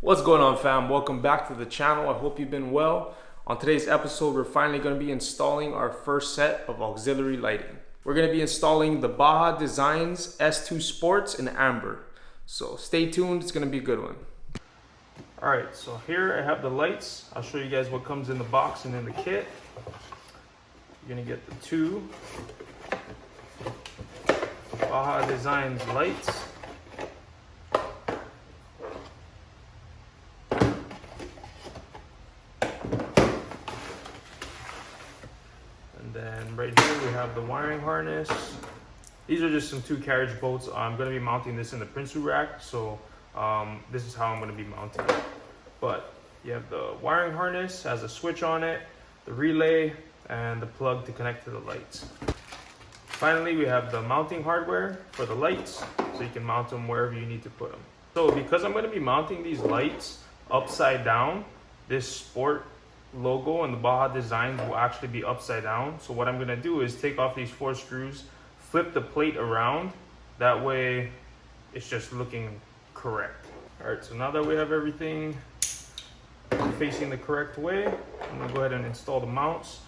What's going on, fam? Welcome back to the channel. I hope you've been well. On today's episode, we're finally going to be installing our first set of auxiliary lighting. We're going to be installing the Baja Design S2 Sports in amber. So stay tuned, it's going to be a good one. Alright, so here I have the lights. I'll show you guys what comes in the box and in the kit. You're going to get the two Baja Design lights. And right here we have the wiring harness. These are just some 2-carriage bolts. I'm going to be mounting this in the Prinsu rack, so this is how I'm going to be mounting it. But you have the wiring harness, has a switch on it, the relay, and the plug to connect to the lights. Finally, we have the mounting hardware for the lights, so you can mount them wherever you need to put them. So because I'm going to be mounting these lights upside down, this Sport logo and the Baja Designs will actually be upside down. So what I'm going to do is take off these 4 screws, flip the plate around, that way it's just looking correct. Alright, so now that we have everything facing the correct way, I'm going to go ahead and install the mounts.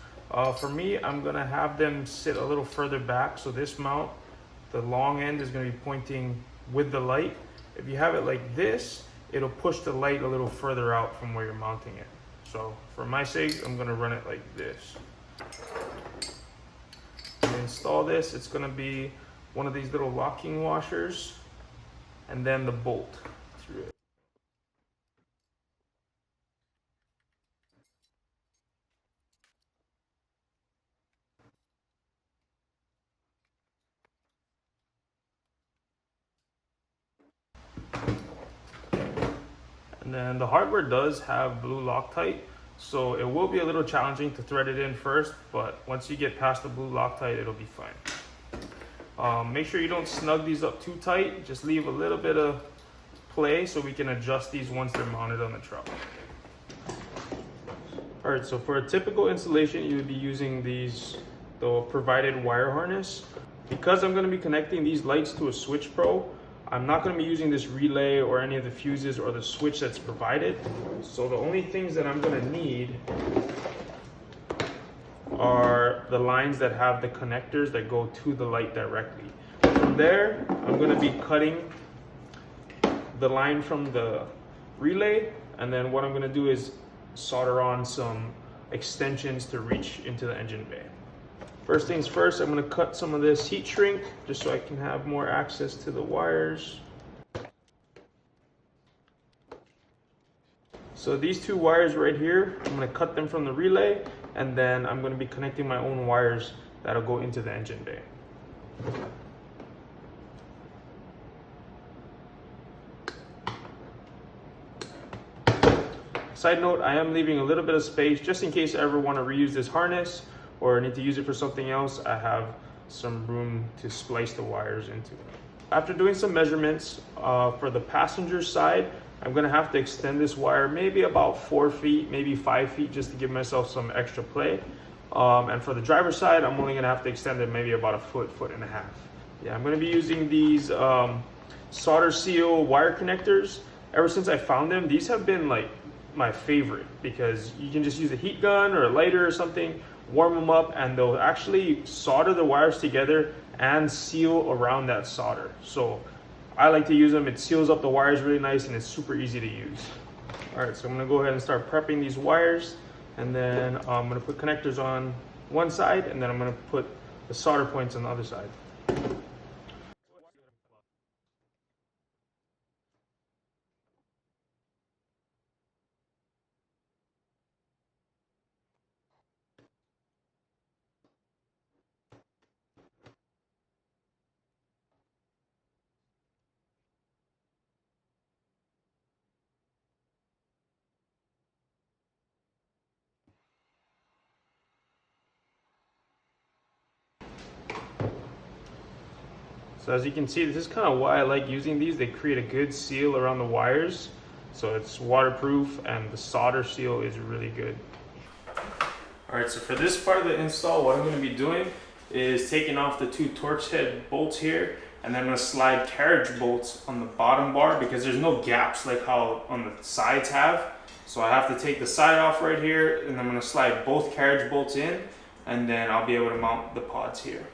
For me, I'm going to have them sit a little further back, so this mount, the long end is going to be pointing with the light. If you have it like this, it'll push the light a little further out from where you're mounting it. So for my sake, I'm going to run it like this. To install this, it's going to be one of these little locking washers and then the bolt through it. And then the hardware does have blue Loctite, so it will be a little challenging to thread it in first, but once you get past the blue Loctite, it'll be fine. Make sure you don't snug these up too tight, just leave a little bit of play so we can adjust these once they're mounted on the truck. Alright, so for a typical installation, you would be using the provided wire harness. Because I'm going to be connecting these lights to a Switch Pro, I'm not going to be using this relay or any of the fuses or the switch that's provided. So the only things that I'm going to need are the lines that have the connectors that go to the light directly. From there, I'm going to be cutting the line from the relay, and then what I'm going to do is solder on some extensions to reach into the engine bay. First things first, I'm going to cut some of this heat shrink just so I can have more access to the wires. So these 2 wires right here, I'm going to cut them from the relay, and then I'm going to be connecting my own wires that'll go into the engine bay. Side note, I am leaving a little bit of space just in case I ever want to reuse this harness or need to use it for something else. I have some room to splice the wires into. After doing some measurements for the passenger side, I'm going to have to extend this wire maybe about 4 feet, maybe 5 feet, just to give myself some extra play. And for the driver's side, I'm only going to have to extend it maybe about a foot, foot and a half. Yeah, I'm going to be using these solder seal wire connectors. Ever since I found them, these have been like my favorite because you can just use a heat gun or a lighter or something, warm them up, and they'll actually solder the wires together and seal around that solder. So I like to use them. It seals up the wires really nice and it's super easy to use. All right, so I'm gonna go ahead and start prepping these wires, and then I'm gonna put connectors on one side, and then I'm gonna put the solder points on the other side. So as you can see, this is kind of why I like using these. They create a good seal around the wires, so it's waterproof, and the solder seal is really good. All right, so for this part of the install, what I'm going to be doing is taking off the 2 Torx head bolts here And then I'm gonna slide carriage bolts on the bottom bar because there's no gaps like how on the sides have. So I have to take the side off right here, and I'm gonna slide both carriage bolts in, and then I'll be able to mount the pods here.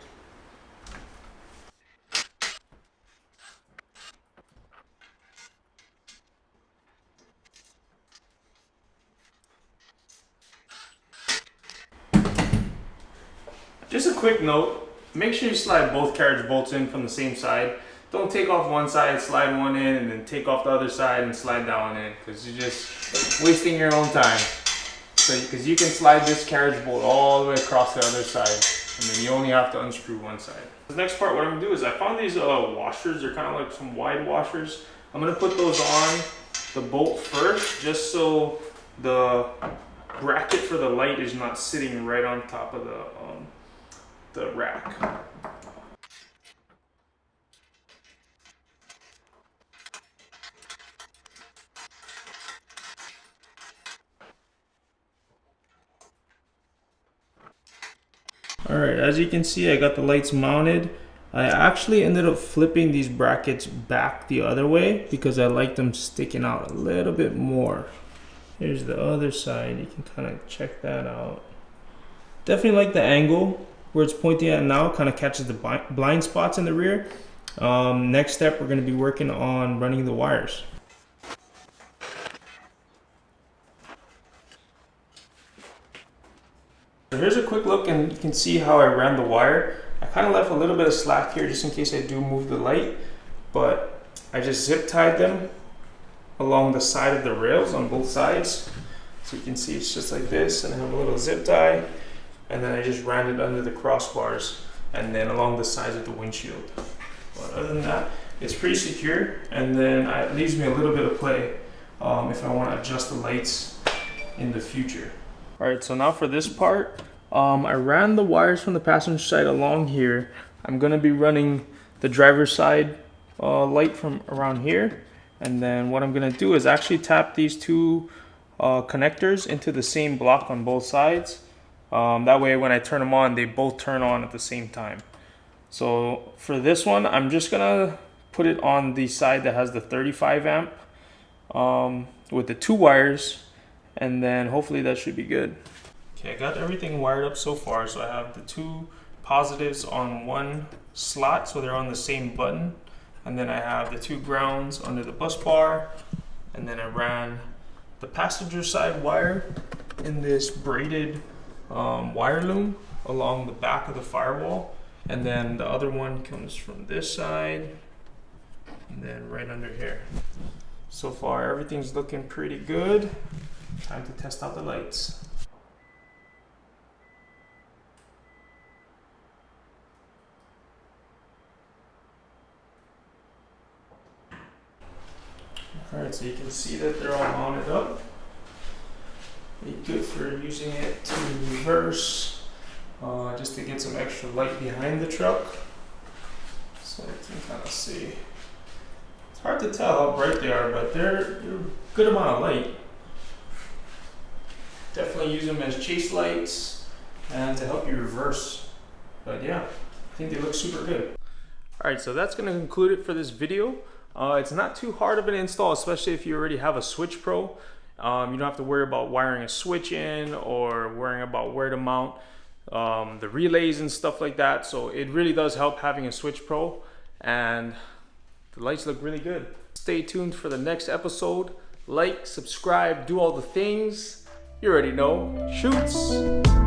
Just a quick note, make sure you slide both carriage bolts in from the same side. Don't take off one side, slide one in, and then take off the other side and slide that one in, because you're just wasting your own time. So, because you can slide this carriage bolt all the way across the other side, and then you only have to unscrew one side. The next part, what I'm gonna do is I found these washers. They're kind of like some wide washers. I'm gonna put those on the bolt first, just so the bracket for the light is not sitting right on top of the rack. Alright, as you can see, I got the lights mounted. I actually ended up flipping these brackets back the other way because I like them sticking out a little bit more. Here's the other side, you can kind of check that out. Definitely like the angle where it's pointing at now, kind of catches the blind spots in the rear. Next step, we're going to be working on running the wires. So here's a quick look, and you can see how I ran the wire. I kind of left a little bit of slack here just in case I do move the light, but I just zip tied them along the side of the rails on both sides. So you can see it's just like this, and I have a little zip tie, and then I just ran it under the crossbars and then along the sides of the windshield. But other than that, it's pretty secure, and then it leaves me a little bit of play if I want to adjust the lights in the future. Alright, so now for this part, I ran the wires from the passenger side along here. I'm going to be running the driver's side light from around here. And then what I'm going to do is actually tap these two connectors into the same block on both sides. That way when I turn them on, they both turn on at the same time. So for this one, I'm just going to put it on the side that has the 35 amp with the two wires. And then hopefully that should be good. Okay, I got everything wired up so far. So I have the two positives on one slot, so they're on the same button. And then I have the two grounds under the bus bar. And then I ran the passenger side wire in this braided wire loom along the back of the firewall. And then the other one comes from this side and then right under here. So far everything's looking pretty good. Time to test out the lights. Alright, so you can see that they're all mounted up. Be good for using it to reverse, just to get some extra light behind the truck. So you can kind of see. It's hard to tell how bright they are, but they're a good amount of light. Definitely use them as chase lights and to help you reverse. But yeah, I think they look super good. Alright, so that's going to conclude it for this video. It's not too hard of an install, especially if you already have a Switch Pro. You don't have to worry about wiring a switch in or worrying about where to mount the relays and stuff like that. So it really does help having a Switch Pro, and the lights look really good. Stay tuned for the next episode. Like, subscribe, do all the things. You already know. Shoots!